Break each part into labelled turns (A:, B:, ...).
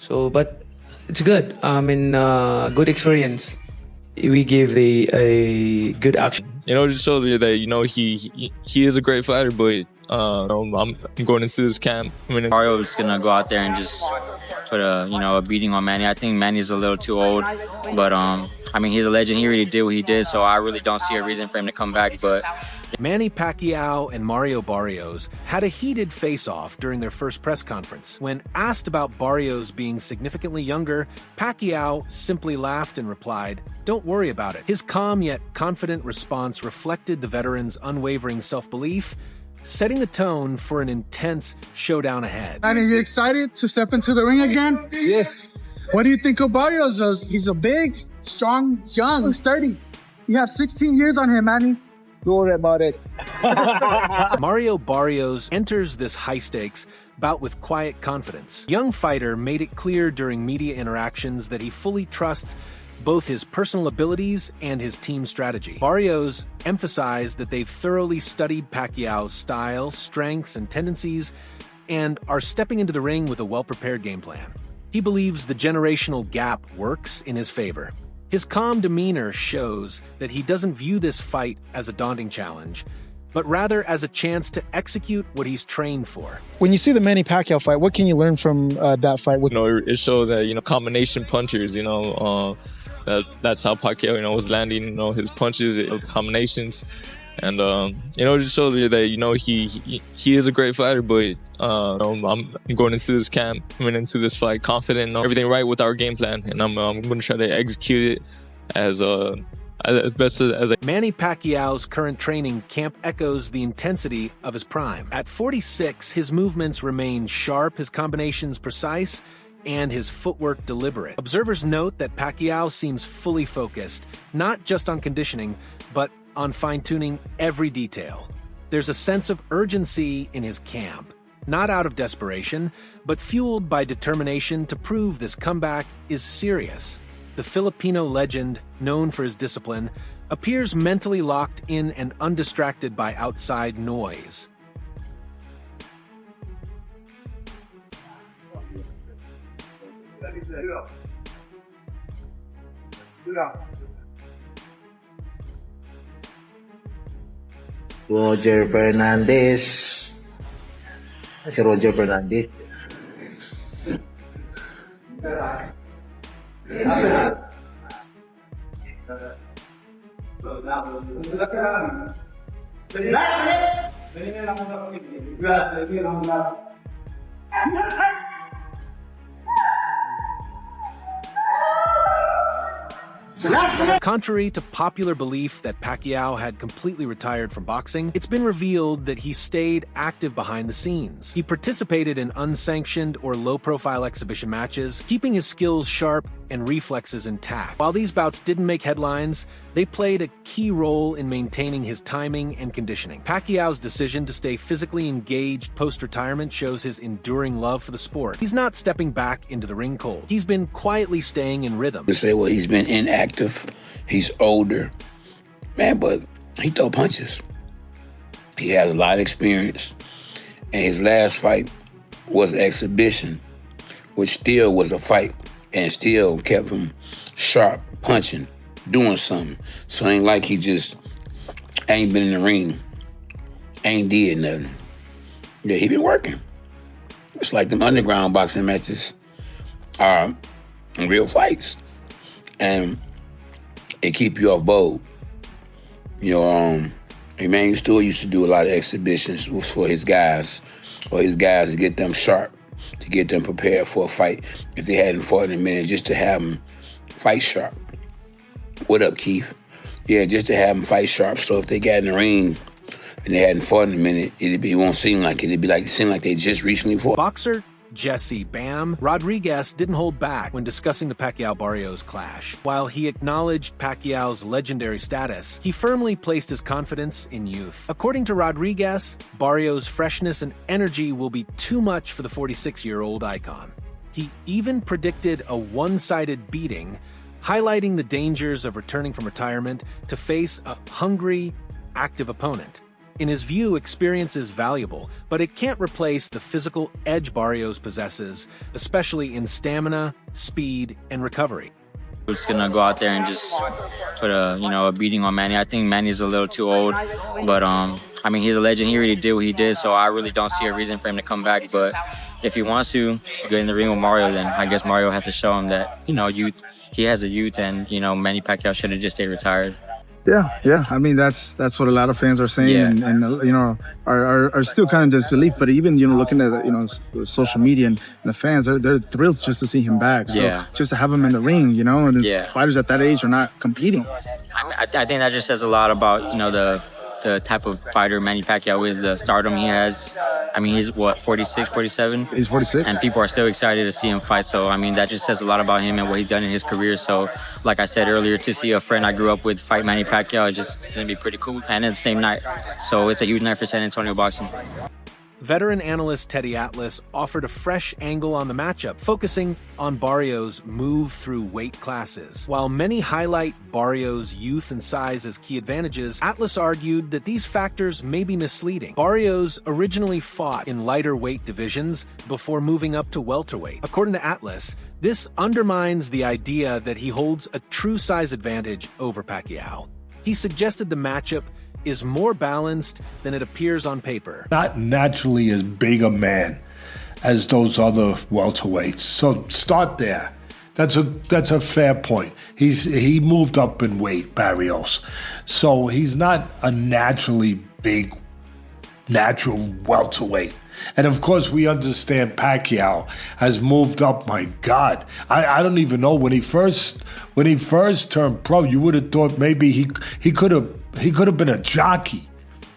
A: So, but it's good. I mean, good experience. We gave a good action.
B: Just show you that he is a great fighter, but I'm going into this camp.
C: Mario is gonna go out there and just put a beating on Manny. I think Manny's a little too old, but I mean, he's a legend. He really did what he did, so I really don't see a reason for him to come back. But
D: Manny Pacquiao and Mario Barrios had a heated face-off during their first press conference. When asked about Barrios being significantly younger, Pacquiao simply laughed and replied, "Don't worry about it." His calm yet confident response reflected the veteran's unwavering self-belief, setting the tone for an intense showdown ahead.
E: Manny, you excited to step into the ring again?
A: Yes.
E: What do you think of Barrios? He's a big, strong, young, sturdy. You have 16 years on him, Manny.
A: Don't worry about it.
D: Mario Barrios enters this high-stakes bout with quiet confidence. Young fighter made it clear during media interactions that he fully trusts both his personal abilities and his team strategy. Barrios emphasized that they've thoroughly studied Pacquiao's style, strengths, and tendencies, and are stepping into the ring with a well-prepared game plan. He believes the generational gap works in his favor. His calm demeanor shows that he doesn't view this fight as a daunting challenge, but rather as a chance to execute what he's trained for.
F: When you see the Manny Pacquiao fight, what can you learn from that fight?
B: It showed that combination punchers. That's how Pacquiao was landing. His punches, combinations, and it just showed you that he is a great fighter. But I'm going into this camp, into this fight confident, everything right with our game plan, and I'm going to try to execute it as best as I.
D: Manny Pacquiao's current training camp echoes the intensity of his prime. At 46, his movements remain sharp, his combinations precise, and his footwork deliberate. Observers note that Pacquiao seems fully focused, not just on conditioning, but on fine-tuning every detail. There's a sense of urgency in his camp, not out of desperation, but fueled by determination to prove this comeback is serious. The Filipino legend, known for his discipline, appears mentally locked in and undistracted by outside noise.
G: Roger Fernandez. Si Roger Fernandez.
D: Contrary to popular belief that Pacquiao had completely retired from boxing, it's been revealed that he stayed active behind the scenes. He participated in unsanctioned or low-profile exhibition matches, keeping his skills sharp and reflexes intact. While these bouts didn't make headlines, they played a key role in maintaining his timing and conditioning. Pacquiao's decision to stay physically engaged post-retirement shows his enduring love for the sport. He's not stepping back into the ring cold. He's been quietly staying in rhythm.
H: To say, well, he's been inactive, he's older, man, but he throw punches. He has a lot of experience, and his last fight was an exhibition, which still was a fight, and still kept him sharp, punching, doing something. So it ain't like he just ain't been in the ring, ain't did nothing. Yeah, he been working. It's like them underground boxing matches are real fights, and it keep you off bold. Emmanuel Stewart used to do a lot of exhibitions for his guys, or his guys to get them sharp, to get them prepared for a fight if they hadn't fought in a minute, just to have them fight sharp. What up, Keith? Yeah, just to have them fight sharp, so if they got in the ring and they hadn't fought in a minute, it won't seem like it. It'd seem like they just recently fought.
D: Boxer Jesse "Bam" Rodriguez didn't hold back when discussing the Pacquiao-Barrios clash. While he acknowledged Pacquiao's legendary status, he firmly placed his confidence in youth. According to Rodriguez, Barrios' freshness and energy will be too much for the 46-year-old icon. He even predicted a one-sided beating, highlighting the dangers of returning from retirement to face a hungry, active opponent. In his view, experience is valuable, but it can't replace the physical edge Barrios possesses, especially in stamina, speed, and recovery.
C: We're just gonna go out there and just put a beating on Manny. I think Manny's a little too old, but I mean, he's a legend. He really did what he did, so I really don't see a reason for him to come back. But if he wants to get in the ring with Mario, then I guess Mario has to show him that youth. He has a youth, and Manny Pacquiao should have just stayed retired.
I: Yeah. I mean, that's what a lot of fans are saying, and are still kind of disbelief. But even looking at social media and the fans, they're thrilled just to see him back. So just to have him in the ring, and his fighters at that age are not competing.
C: I think that just says a lot about the type of fighter Manny Pacquiao is, the stardom he has. I mean, he's 46, 47?
I: He's 46.
C: And people are still excited to see him fight. So, I mean, that just says a lot about him and what he's done in his career. So, like I said earlier, to see a friend I grew up with fight Manny Pacquiao is just going to be pretty cool. And it's the same night. So, it's a huge night for San Antonio boxing.
D: Veteran analyst Teddy Atlas offered a fresh angle on the matchup, focusing on Barrios' move through weight classes. While many highlight Barrios' youth and size as key advantages, Atlas argued that these factors may be misleading. Barrios originally fought in lighter weight divisions before moving up to welterweight. According to Atlas, this undermines the idea that he holds a true size advantage over Pacquiao. He suggested the matchup is more balanced than it appears on paper.
J: Not naturally as big a man as those other welterweights. So start there. That's a fair point. He moved up in weight, Barrios. So he's not a naturally big, natural welterweight. And of course, we understand Pacquiao has moved up. My God, I don't even know when he first turned pro. You would have thought maybe he could have been a jockey.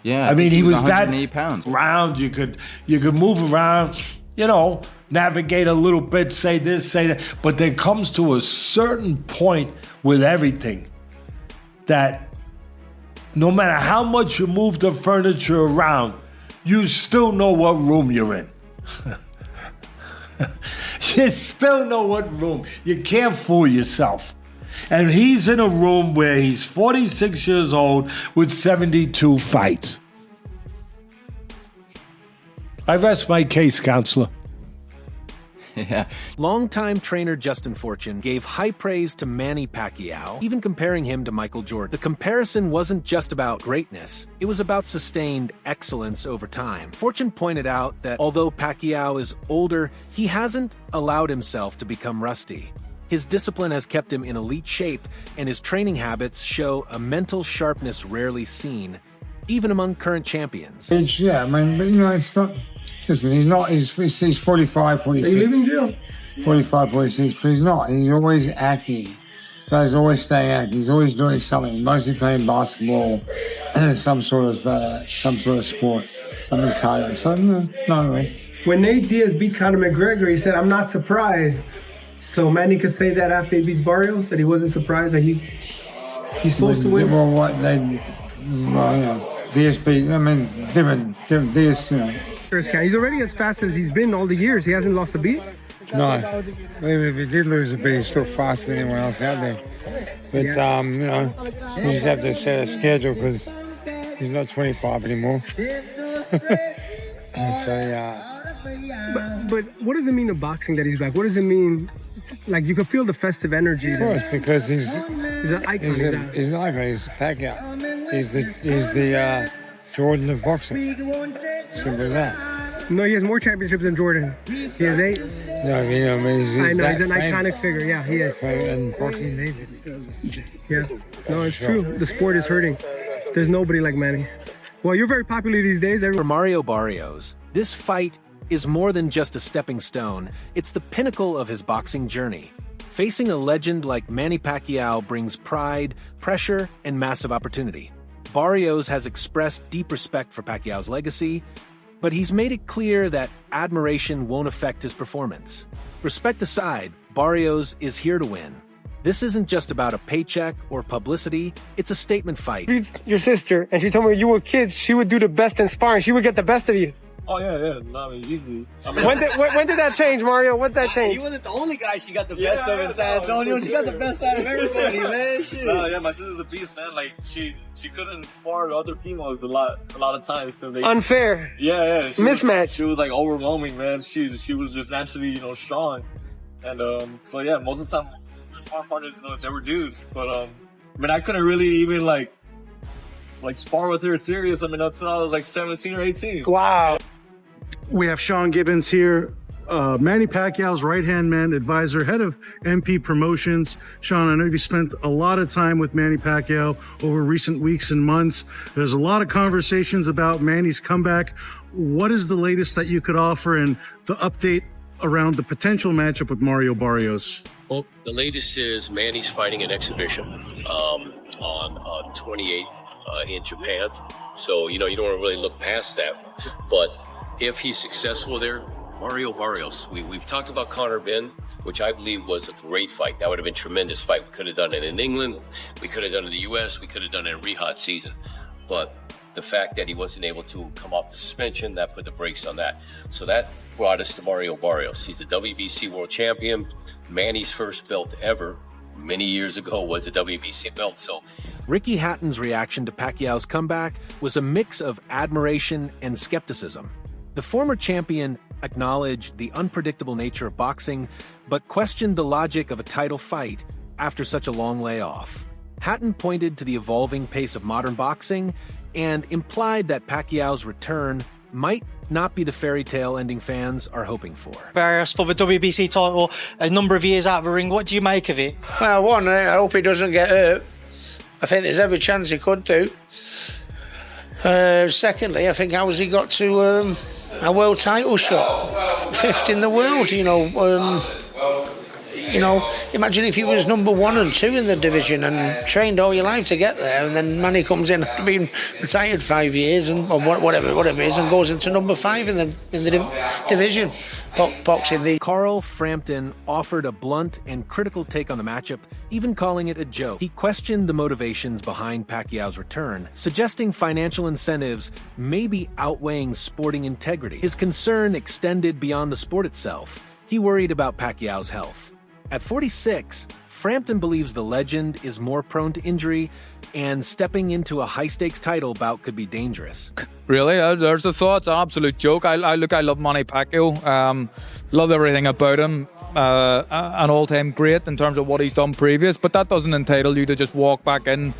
K: Yeah,
J: I mean he was
K: 108
J: that
K: pounds.
J: Round. You could move around. Navigate a little bit. Say this, say that. But there comes to a certain point with everything that no matter how much you move the furniture around, you still know what room you're in. You still know what room. You can't fool yourself. And he's in a room where he's 46 years old with 72 fights. I rest my case, counselor.
K: Yeah.
D: Longtime trainer Justin Fortune gave high praise to Manny Pacquiao, even comparing him to Michael Jordan. The comparison wasn't just about greatness, it was about sustained excellence over time. Fortune pointed out that although Pacquiao is older, he hasn't allowed himself to become rusty. His discipline has kept him in elite shape, and his training habits show a mental sharpness rarely seen, even among current champions.
L: Yeah, I mean, but it's not. Listen, he's 45, 46.
E: Are you leaving jail?
L: 45, 46, but he's not. He's always active. He's always staying active. He's always doing something, mostly playing basketball, some sort of sport. I mean, cardio. So, no way.
E: When Nate Diaz beat Conor McGregor, he said, "I'm not surprised." So Manny could say that after he beats Barrios, that he wasn't surprised that he's supposed to win.
L: Well, what they, Diaz beat. I mean, different Diaz.
E: He's already as fast as he's been all the years. He hasn't lost a beat.
L: No, even if he did lose a beat, he's still faster than anyone else out there. But you just have to set a schedule because he's not 25 anymore. So yeah.
E: But what does it mean to boxing that he's back? What does it mean? Like, you can feel the festive energy.
L: Of course, because he's
E: an icon.
L: He's an icon. He's Pacquiao. He's the Jordan of boxing. Simple as that.
E: No, he has more championships than Jordan. He has 8.
L: No, he's
E: he's an
L: famous.
E: iconic figure. Yeah, he is.
L: And boxing needs it.
E: Yeah. No, it's true. The sport is hurting. There's nobody like Manny. Well, you're very popular these days.
D: For Mario Barrios, this fight is more than just a stepping stone. It's the pinnacle of his boxing journey. Facing a legend like Manny Pacquiao brings pride, pressure, and massive opportunity. Barrios has expressed deep respect for Pacquiao's legacy, but he's made it clear that admiration won't affect his performance. Respect aside, Barrios is here to win. This isn't just about a paycheck or publicity, it's a statement fight.
E: Your sister, and she told me when you were kids, she would do the best in sparring. She would get the best of you.
B: Oh yeah. No, I mean, easily. I mean,
E: When did that change, Mario? When did that change?
M: He wasn't the only guy she got the best of in San Antonio. She got the best out of everybody, man. Shit.
B: No, yeah, my sister's a beast, man. Like she couldn't spar other females a lot of times because they
E: Unfair.
B: Yeah.
E: Mismatch.
B: She was like overwhelming, man. She was just naturally, strong, and so yeah, most of the time, spar partners, they were dudes, but I mean, I couldn't really even like spar with her serious. I mean, until I was like 17 or 18.
E: Wow.
I: We have Sean Gibbons here, Manny Pacquiao's right-hand man, advisor, head of MP Promotions. Sean, I know you spent a lot of time with Manny Pacquiao over recent weeks and months. There's a lot of conversations about Manny's comeback. What is the latest that you could offer and the update around the potential matchup with Mario Barrios?
N: Well, the latest is Manny's fighting an exhibition on 28th in Japan. So, you don't want to really look past that. But if he's successful there, Mario Barrios, we've talked about Conor Benn, which I believe was a great fight. That would have been a tremendous fight. We could have done it in England. We could have done it in the U.S. We could have done it in Riyadh season. But the fact that he wasn't able to come off the suspension, that put the brakes on that. So that brought us to Mario Barrios. He's the WBC world champion. Manny's first belt ever many years ago was a WBC belt. So
D: Ricky Hatton's reaction to Pacquiao's comeback was a mix of admiration and skepticism. The former champion acknowledged the unpredictable nature of boxing, but questioned the logic of a title fight after such a long layoff. Hatton pointed to the evolving pace of modern boxing and implied that Pacquiao's return might not be the fairy tale ending fans are hoping for.
O: Barrios for the WBC title a number of years out of the ring. What do you make of it?
P: Well, one, I hope he doesn't get hurt. I think there's every chance he could do. Secondly, I think how has he got to a world title shot? Fifth in the world, imagine if he was number 1 and 2 in the division and trained all your life to get there, and then Manny comes in after being retired 5 years or whatever it is, and goes into number 5 in the division. Boxing.
D: Carl Frampton offered a blunt and critical take on the matchup, even calling it a joke. He questioned the motivations behind Pacquiao's return, suggesting financial incentives may be outweighing sporting integrity. His concern extended beyond the sport itself. He worried about Pacquiao's health. At 46, Frampton believes the legend is more prone to injury, and stepping into a high-stakes title bout could be dangerous.
Q: Really? There's the thought. It's an absolute joke. I love Manny Pacquiao. Love everything about him. An all-time great in terms of what he's done previous, but that doesn't entitle you to just walk back in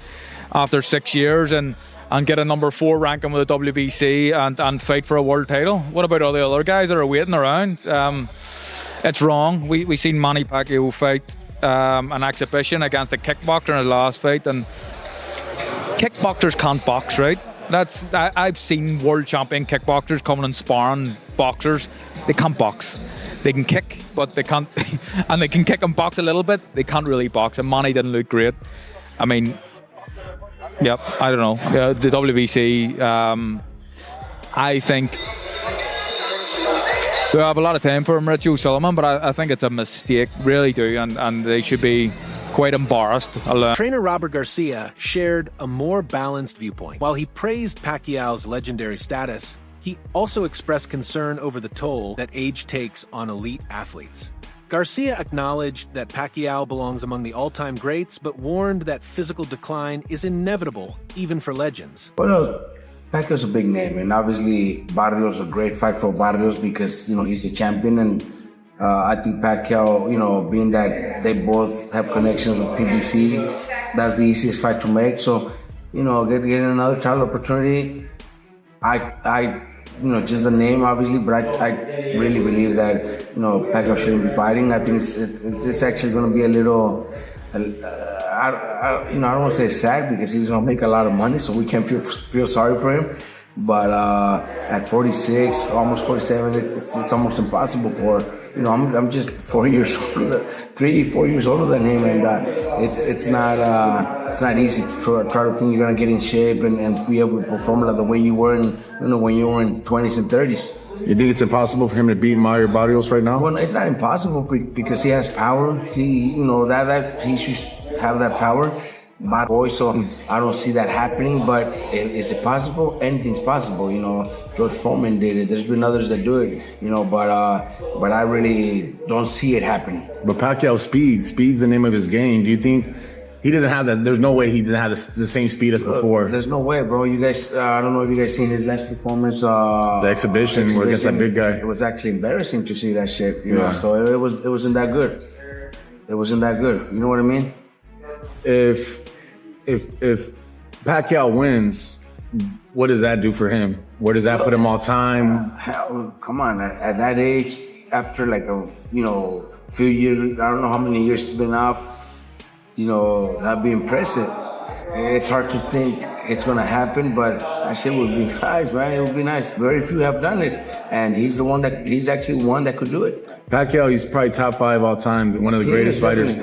Q: after 6 years and get a number 4 ranking with the WBC and fight for a world title. What about all the other guys that are waiting around? It's wrong. We seen Manny Pacquiao fight an exhibition against a kickboxer in his last fight, and kickboxers can't box, right? I've seen world champion kickboxers coming and sparring boxers. They can't box. They can kick, but they can't, and they can kick and box a little bit. They can't really box, and Manny didn't look great. I mean, yep, I don't know. The WBC, I think we have a lot of time for him, Richie O'Sullivan, but I think it's a mistake, really do, and they should be quite embarrassed.
D: Trainer Robert Garcia shared a more balanced viewpoint. While he praised Pacquiao's legendary status, he also expressed concern over the toll that age takes on elite athletes. Garcia acknowledged that Pacquiao belongs among the all-time greats, but warned that physical decline is inevitable, even for legends.
G: Well, Pacquiao's a big name, and obviously Barrios a great fight for Barrios because, he's a champion, and I think Pacquiao, being that they both have connections with PBC, that's the easiest fight to make. So, getting another title opportunity, I just the name, obviously, but I really believe that, Pacquiao shouldn't be fighting. I think it's actually going to be a little, I don't want to say sad because he's going to make a lot of money, so we can't feel sorry for him. But at 46, almost 47, it's almost impossible for, I'm just 4 years older, 4 years older than him, and it's not easy to try to think you're going to get in shape and be able to perform like the way you were when you were in 20s and 30s.
I: You think it's impossible for him to beat Mario Barrios right now?
G: Well, it's not impossible because he has power. He should have that power. Barrios, so I don't see that happening. But is it possible? Anything's possible. You know, George Foreman did it. There's been others that do it. You know, but I really don't see it happening.
R: But Pacquiao's speed's the name of his game. Do you think he doesn't have that? There's no way he didn't have the same speed as before.
G: There's no way, bro. You guys, I don't know if you guys seen his last performance.
R: The exhibition where against that big guy.
G: It was actually embarrassing to see that shit. You know, so it wasn't that good. It wasn't that good. You know what I mean?
R: If Pacquiao wins, what does that do for him? Where does that put him all time?
G: Hell, come on, at that age, after like few years, I don't know how many years he's been off, you know, that'd be impressive. It's hard to think it's gonna happen, but that shit would be nice, man. It would be nice. Very few have done it, and he's actually one that could do it.
R: Pacquiao, he's probably top 5 all time, one of the greatest fighters.
D: The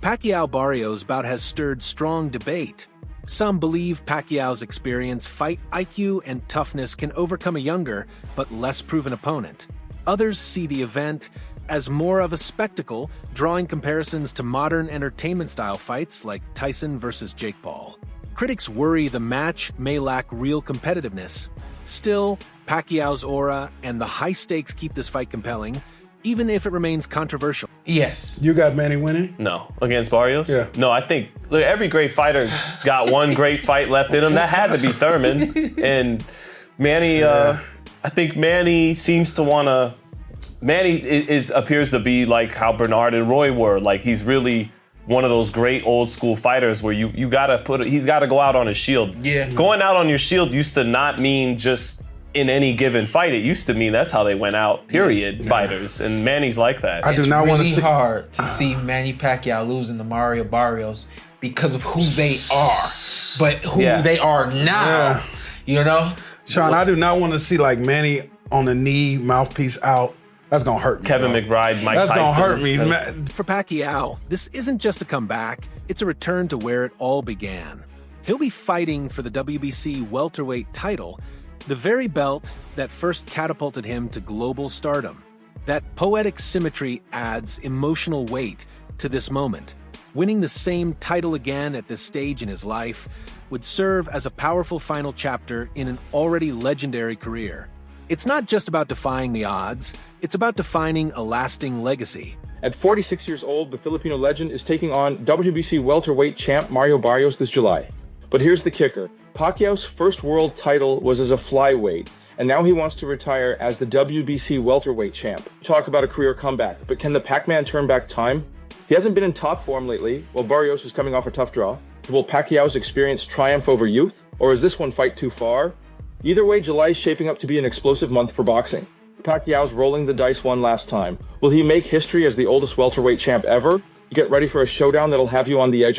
D: Pacquiao-Barrios bout has stirred strong debate. Some believe Pacquiao's experience, fight IQ, and toughness can overcome a younger but less proven opponent. Others see the event as more of a spectacle, drawing comparisons to modern entertainment-style fights like Tyson versus Jake Paul. Critics worry the match may lack real competitiveness. Still, Pacquiao's aura and the high stakes keep this fight compelling, even if it remains controversial.
S: Yes.
J: You got Manny winning?
T: No. Against Barrios?
J: Yeah.
T: No, I think, look, every great fighter got one great fight left in him. That had to be Thurman. And Manny, I think Manny seems to want to, appears to be like how Bernard and Roy were. Like, he's really one of those great old school fighters where he's got to go out on his shield.
S: Yeah.
T: Going out on your shield used to not mean just in any given fight. It used to mean that's how they went out, period, fighters. And Manny's like that.
S: I do not want to see. It's really hard to see Manny Pacquiao losing to Mario Barrios because of who they are. But who they are now, you know?
U: Sean, I do not want to see like Manny on the knee, mouthpiece out. That's going to hurt me.
T: Kevin McBride, Mike Tyson.
U: That's going to hurt me.
D: For Pacquiao, this isn't just a comeback, it's a return to where it all began. He'll be fighting for the WBC welterweight title, the very belt that first catapulted him to global stardom. That poetic symmetry adds emotional weight to this moment. Winning the same title again at this stage in his life would serve as a powerful final chapter in an already legendary career. It's not just about defying the odds, it's about defining a lasting legacy.
V: At 46 years old, the Filipino legend is taking on WBC welterweight champ Mario Barrios this July. But here's the kicker. Pacquiao's first world title was as a flyweight, and now he wants to retire as the WBC welterweight champ. Talk about a career comeback, but can the Pac-Man turn back time? He hasn't been in top form lately, while Barrios is coming off a tough draw. Will Pacquiao's experience triumph over youth, or is this one fight too far? Either way, July is shaping up to be an explosive month for boxing. Pacquiao's rolling the dice one last time. Will he make history as the oldest welterweight champ ever? Get ready for a showdown that'll have you on the edge of